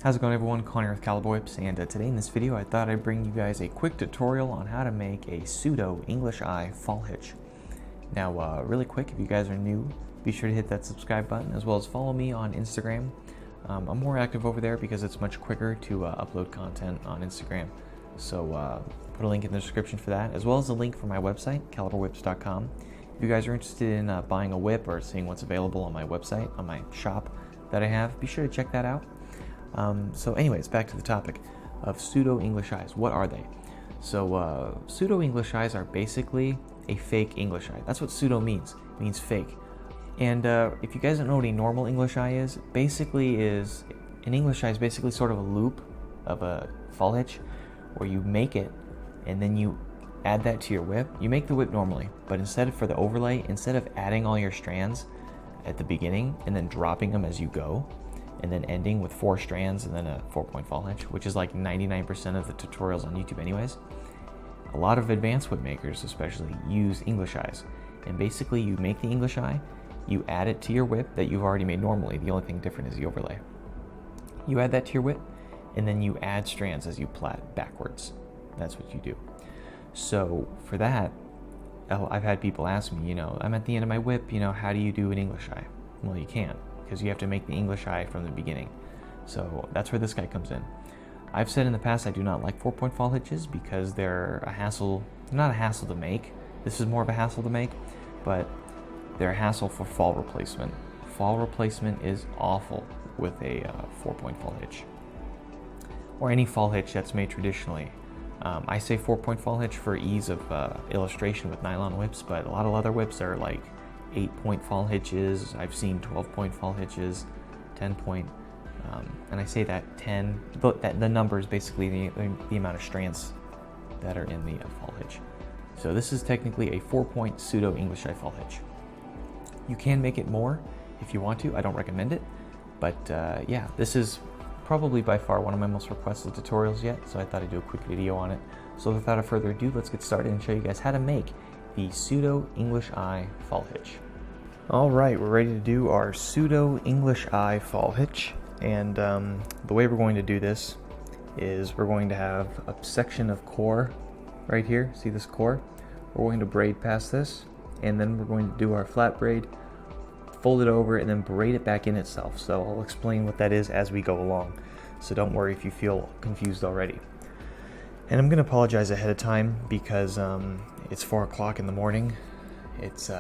How's it going, everyone? Connor with bullwhips, and today in this video I thought I'd bring you guys a quick tutorial on how to make a pseudo English eye fall hitch. Now really quick, if you guys are new, be sure to hit that subscribe button as well as follow me on Instagram. I'm more active over there because it's much quicker to upload content on Instagram. So put a link in the description for that, as well as a link for my website, caliberwhips.com. If you guys are interested in buying a whip or seeing what's available on my website, on my shop that I have, be sure to check that out. So anyways, back to the topic of pseudo English eyes. What are they? So pseudo English eyes are basically a fake English eye. That's what pseudo means. It means fake. And if you guys don't know what a normal English eye is, an English eye is basically sort of a loop of a fall hitch where you make it and then you add that to your whip. You make the whip normally, but instead of adding all your strands at the beginning and then dropping them as you go, and then ending with 4 strands and then a 4-point fall hitch, which is like 99% of the tutorials on YouTube anyways. A lot of advanced whip makers especially use English eyes. And basically you make the English eye, you add it to your whip that you've already made normally. The only thing different is the overlay. You add that to your whip, and then you add strands as you plait backwards. That's what you do. So for that, I've had people ask me, I'm at the end of my whip, how do you do an English eye? Well, you can't, because you have to make the English eye from the beginning. So that's where this guy comes in. I've said in the past I do not like 4-point fall hitches because they're a hassle. They're not a hassle to make. This is more of a hassle to make, but they're a hassle for fall replacement. Fall replacement is awful with a 4-point fall hitch, or any fall hitch that's made traditionally. I say 4-point fall hitch for ease of illustration with nylon whips, but a lot of other whips are like 8-point fall hitches. I've seen 12-point fall hitches, 10-point, and I say that 10, the number is basically the amount of strands that are in the fall hitch. So this is technically a 4-point pseudo English eye fall hitch. You can make it more if you want to. I don't recommend it, but yeah, this is probably by far one of my most requested tutorials yet, so I thought I'd do a quick video on it. So without further ado, let's get started and show you guys how to make the pseudo English eye fall hitch. Alright, we're ready to do our pseudo English eye fall hitch, and the way we're going to do this is we're going to have a section of core right here. See this core? We're going to braid past this, and then we're going to do our flat braid, fold it over, and then braid it back in itself. So I'll explain what that is as we go along, so don't worry if you feel confused already. And I'm going to apologize ahead of time because it's 4 o'clock in the morning. It's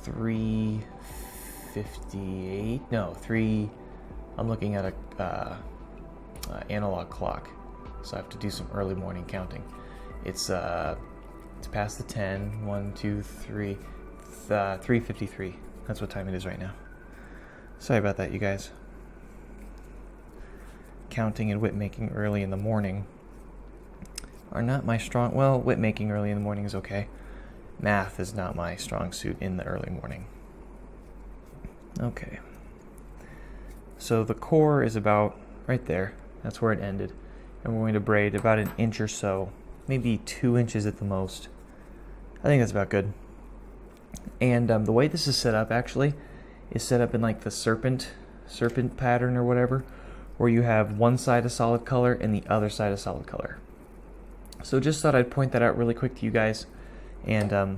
3:58. No, 3. I'm looking at a analog clock, so I have to do some early morning counting. It's past the 10. 1, 2, 3. 3:53. That's what time it is right now. Sorry about that, you guys. Counting and whip making early in the morning are not my strong. Well, whip making early in the morning is okay. Math is not my strong suit in the early morning. Okay. So the core is about right there. That's where it ended. And we're going to braid about an inch or so, maybe 2 inches at the most. I think that's about good. And the way this is set up actually is set up in like the serpent pattern or whatever, where you have one side a solid color and the other side a solid color. So just thought I'd point that out really quick to you guys. And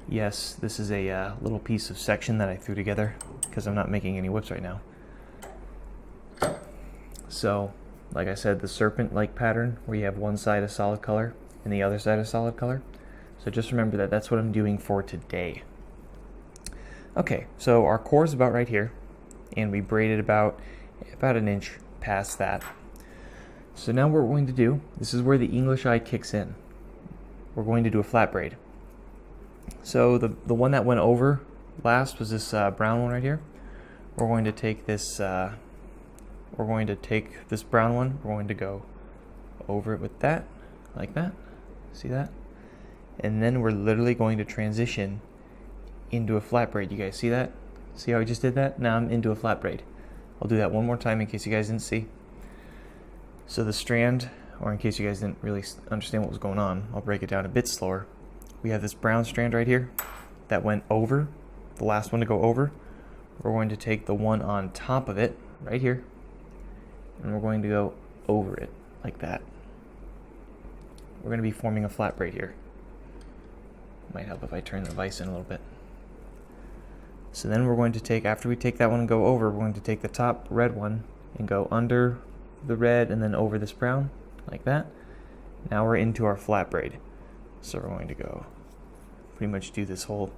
yes, this is a little piece of section that I threw together because I'm not making any whips right now. So like I said, the serpent-like pattern where you have one side a solid color and the other side a solid color. So just remember that that's what I'm doing for today. Okay, so our core is about right here, and we braided about an inch past that. So now what we're going to do, this is where the English eye kicks in. We're going to do a flat braid. So the one that went over last was this brown one right here. We're going to take this brown one, we're going to go over it with that, like that. See that? And then we're literally going to transition into a flat braid. You guys see that? See how I just did that? Now I'm into a flat braid. I'll do that one more time in case you guys didn't see. So the strand, or in case you guys didn't really understand what was going on, I'll break it down a bit slower. We have this brown strand right here that went over, the last one to go over. We're going to take the one on top of it, right here, and we're going to go over it like that. We're going to be forming a flat braid here. Might help if I turn the vise in a little bit. So then we're going to take, after we take that one and go over, we're going to take the top red one and go under the red and then over this brown, like that. Now we're into our flat braid. So we're going to go pretty much do this whole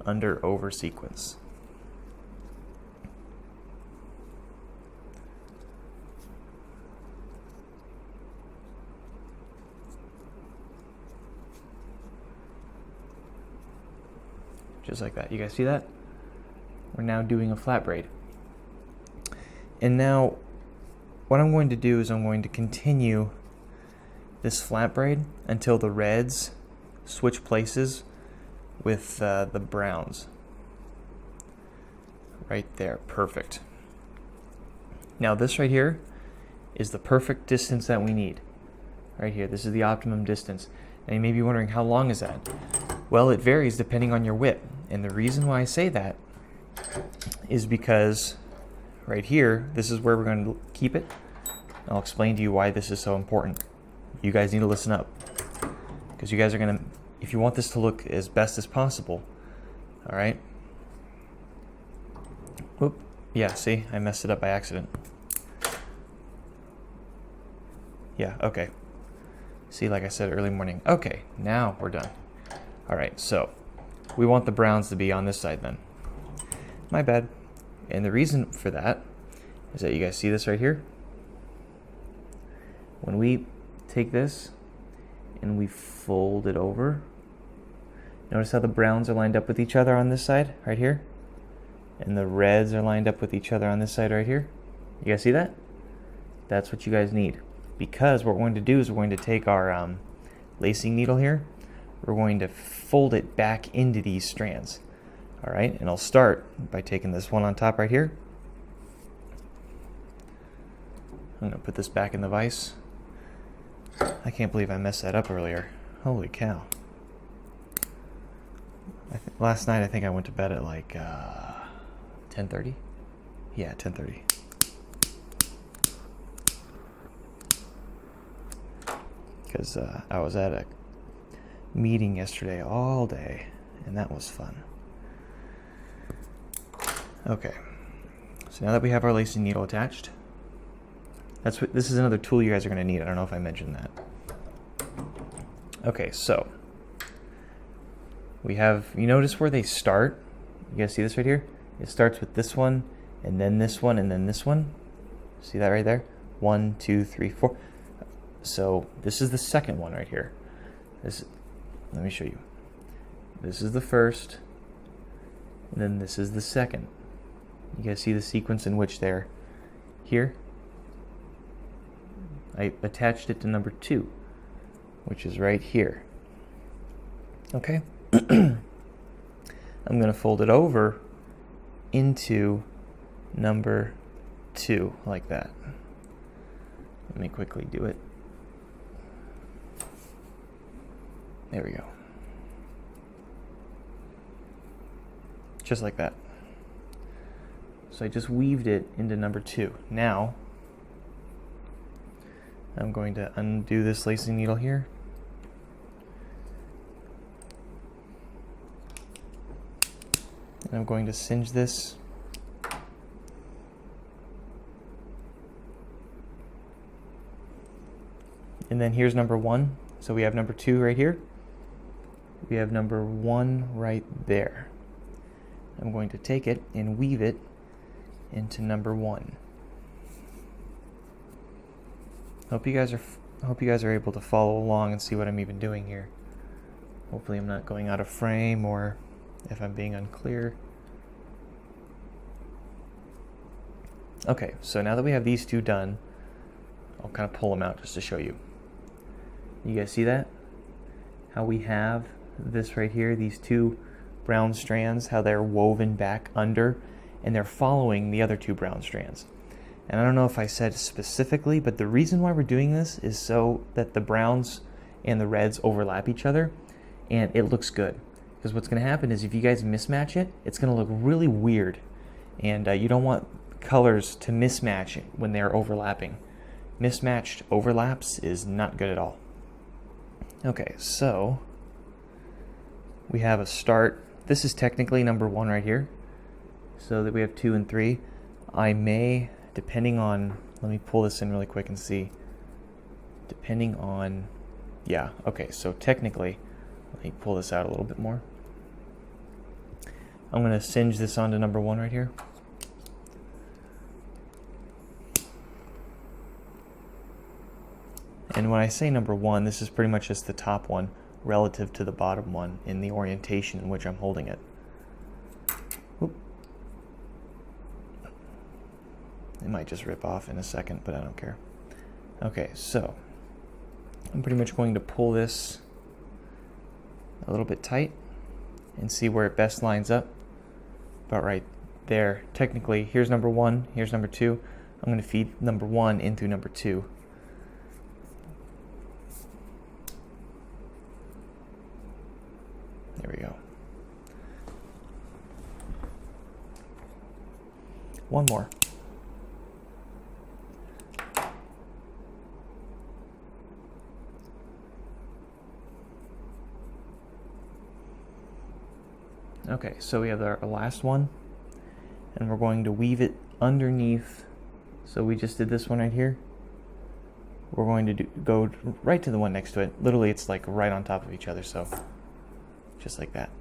under over sequence. Just like that. You guys see that? We're now doing a flat braid. And now what I'm going to do is I'm going to continue this flat braid until the reds switch places with the browns. Right there, perfect. Now this right here is the perfect distance that we need. Right here, this is the optimum distance. And you may be wondering, how long is that? Well, it varies depending on your whip. And the reason why I say that is because right here, this is where we're going to keep it. I'll explain to you why this is so important. You guys need to listen up, because you guys are going to, if you want this to look as best as possible, all right? Whoop. Yeah, see, I messed it up by accident. Yeah, okay. See, like I said, early morning. Okay, now we're done. All right, so we want the browns to be on this side then. My bad. And the reason for that is that you guys see this right here? When we take this and we fold it over, notice how the browns are lined up with each other on this side right here, and the reds are lined up with each other on this side right here. You guys see that? That's what you guys need, because what we're going to do is we're going to take our lacing needle here, we're going to fold it back into these strands. All right, and I'll start by taking this one on top right here. I'm going to put this back in the vise. I can't believe I messed that up earlier. Holy cow. Last night I think I went to bed at like 10:30? Yeah, 10:30. Because I was at a meeting yesterday all day, and that was fun. Okay, so now that we have our lacing needle attached, this is another tool you guys are going to need. I don't know if I mentioned that. Okay, so we have, you notice where they start? You guys see this right here? It starts with this one, and then this one, and then this one. See that right there? 1, 2, 3, 4. So this is the second one right here. Let me show you. This is the first, and then this is the second. You guys see the sequence in which they're here? I attached it to number 2, which is right here. Okay. I'm going to fold it over into number 2 like that. Let me quickly do it. There we go. Just like that. So I just weaved it into number 2. Now I'm going to undo this lacing needle here. And I'm going to singe this. And then here's number 1. So we have number 2 right here. We have number 1 right there. I'm going to take it and weave it into number 1. Hope you guys are able to follow along and see what I'm even doing here. Hopefully I'm not going out of frame, or if I'm being unclear. Okay, so now that we have these 2 done, I'll kind of pull them out just to show you. You guys see that? How we have this right here, these 2 brown strands, how they're woven back under, and they're following the other 2 brown strands. And I don't know if I said specifically, but the reason why we're doing this is so that the browns and the reds overlap each other, and it looks good. Because what's going to happen is if you guys mismatch it, it's going to look really weird. And you don't want colors to mismatch when they're overlapping. Mismatched overlaps is not good at all. Okay, so we have a start. This is technically number 1 right here, so that we have 2 and 3. I may, depending on, let me pull this in really quick and see. Depending on, yeah, okay, so technically, let me pull this out a little bit more. I'm going to singe this onto number 1 right here. And when I say number 1, this is pretty much just the top one relative to the bottom one in the orientation in which I'm holding it. Oop. It might just rip off in a second, but I don't care. Okay, so I'm pretty much going to pull this a little bit tight and see where it best lines up. About right there. Technically, here's number 1, here's number 2. I'm going to feed number 1 in through number 2. There we go. One more. Okay, so we have our last one, and we're going to weave it underneath. So we just did this one right here. We're going to go right to the one next to it. Literally, it's like right on top of each other, so just like that.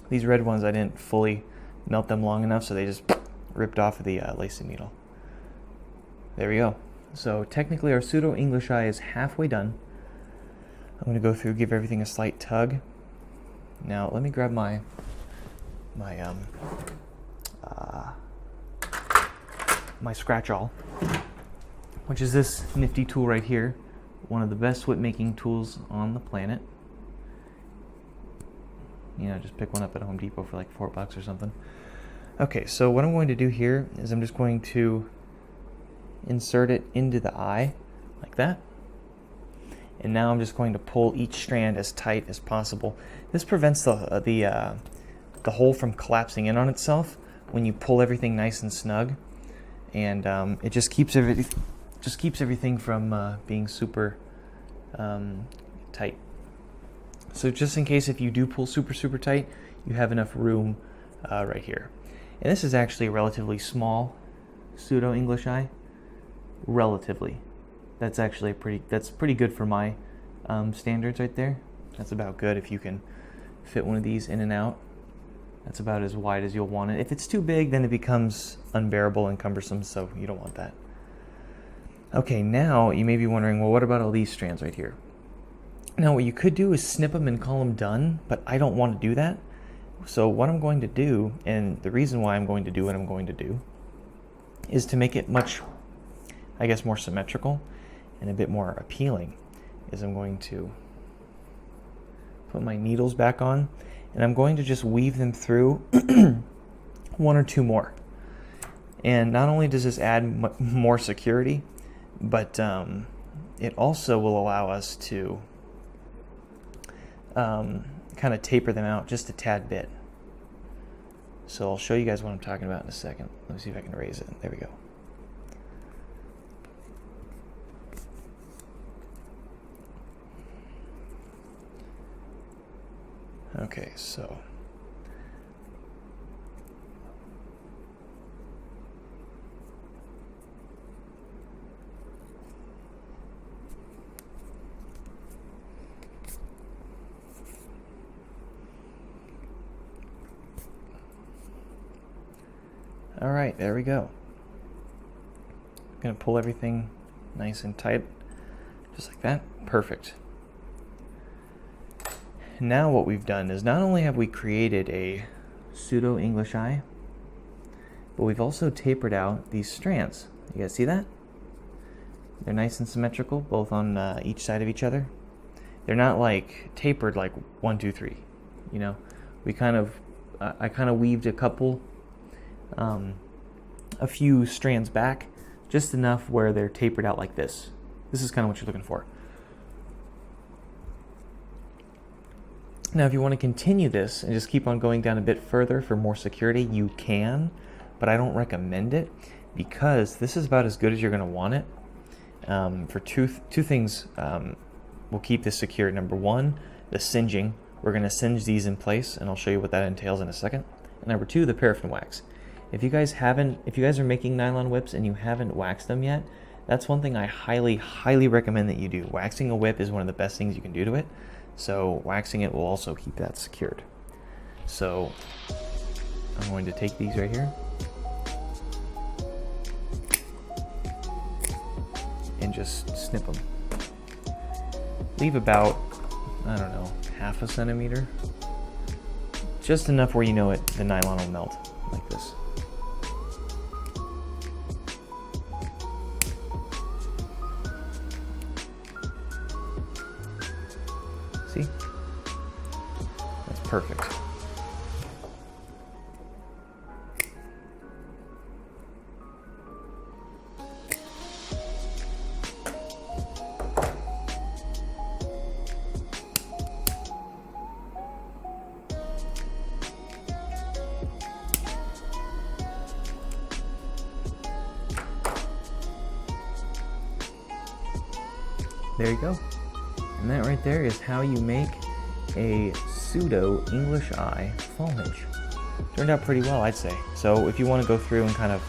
These red ones, I didn't fully melt them long enough, so they just ripped off of the lacing needle. There we go. So technically, our pseudo English eye is halfway done. I'm going to go through, give everything a slight tug. Now let me grab my scratch awl, which is this nifty tool right here, one of the best whip making tools on the planet. You know, just pick one up at Home Depot for like $4 or something. Okay, so what I'm going to do here is I'm just going to insert it into the eye like that. And now I'm just going to pull each strand as tight as possible. This prevents the hole from collapsing in on itself when you pull everything nice and snug, and it just keeps everything from being super tight. So just in case if you do pull super tight, you have enough room right here. And this is actually a relatively small pseudo English eye. Relatively. That's actually pretty good for my standards right there. That's about good if you can fit one of these in and out. That's about as wide as you'll want it. If it's too big, then it becomes unbearable and cumbersome, so you don't want that. Okay, now you may be wondering, well, what about all these strands right here? Now what you could do is snip them and call them done, but I don't want to do that. So what I'm going to do, and the reason why I'm going to do what I'm going to do, is to make it much, I guess, more symmetrical and a bit more appealing, is I'm going to put my needles back on, and I'm going to just weave them through one or two more. And not only does this add more security, but it also will allow us to kind of taper them out just a tad bit. So I'll show you guys what I'm talking about in a second. Let me see if I can raise it. There we go. Okay, so all right, there we go. I'm going to pull everything nice and tight, just like that. Perfect. Now what we've done is not only have we created a pseudo English eye, but we've also tapered out these strands. You guys see that? They're nice and symmetrical, both on each side of each other. They're not like tapered like 1, 2, 3. You know, we kind of, I kind of weaved a few strands back, just enough where they're tapered out like this. This is kind of what you're looking for. Now, if you want to continue this and just keep on going down a bit further for more security, you can. but I don't recommend it because this is about as good as you're going to want it. For two things will keep this secure. Number one, the singeing. We're going to singe these in place, and I'll show you what that entails in a second. And number two, the paraffin wax. If you guys are making nylon whips and you haven't waxed them yet, that's one thing I highly recommend that you do. Waxing a whip is one of the best things you can do to it. So waxing it will also keep that secured. So I'm going to take these right here and just snip them. Leave about, I don't know, half a centimeter. Just enough where you know it, the nylon will melt like this. See? That's perfect. There you go. And that right there is how you make a pseudo English eye fall hitch. Turned out pretty well, I'd say. So if you want to go through and kind of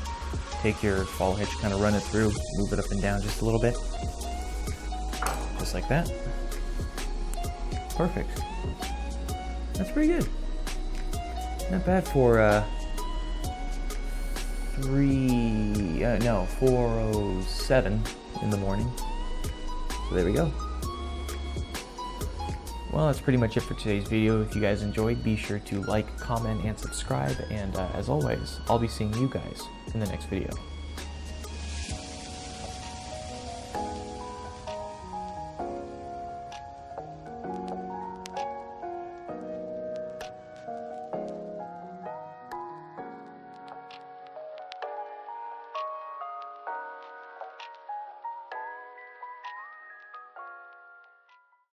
take your fall hitch, kind of run it through, move it up and down just a little bit. Just like that. Perfect. That's pretty good. Not bad for 4:07 in the morning. So there we go. Well, that's pretty much it for today's video. If you guys enjoyed, be sure to like, comment, and subscribe. And as always, I'll be seeing you guys in the next video.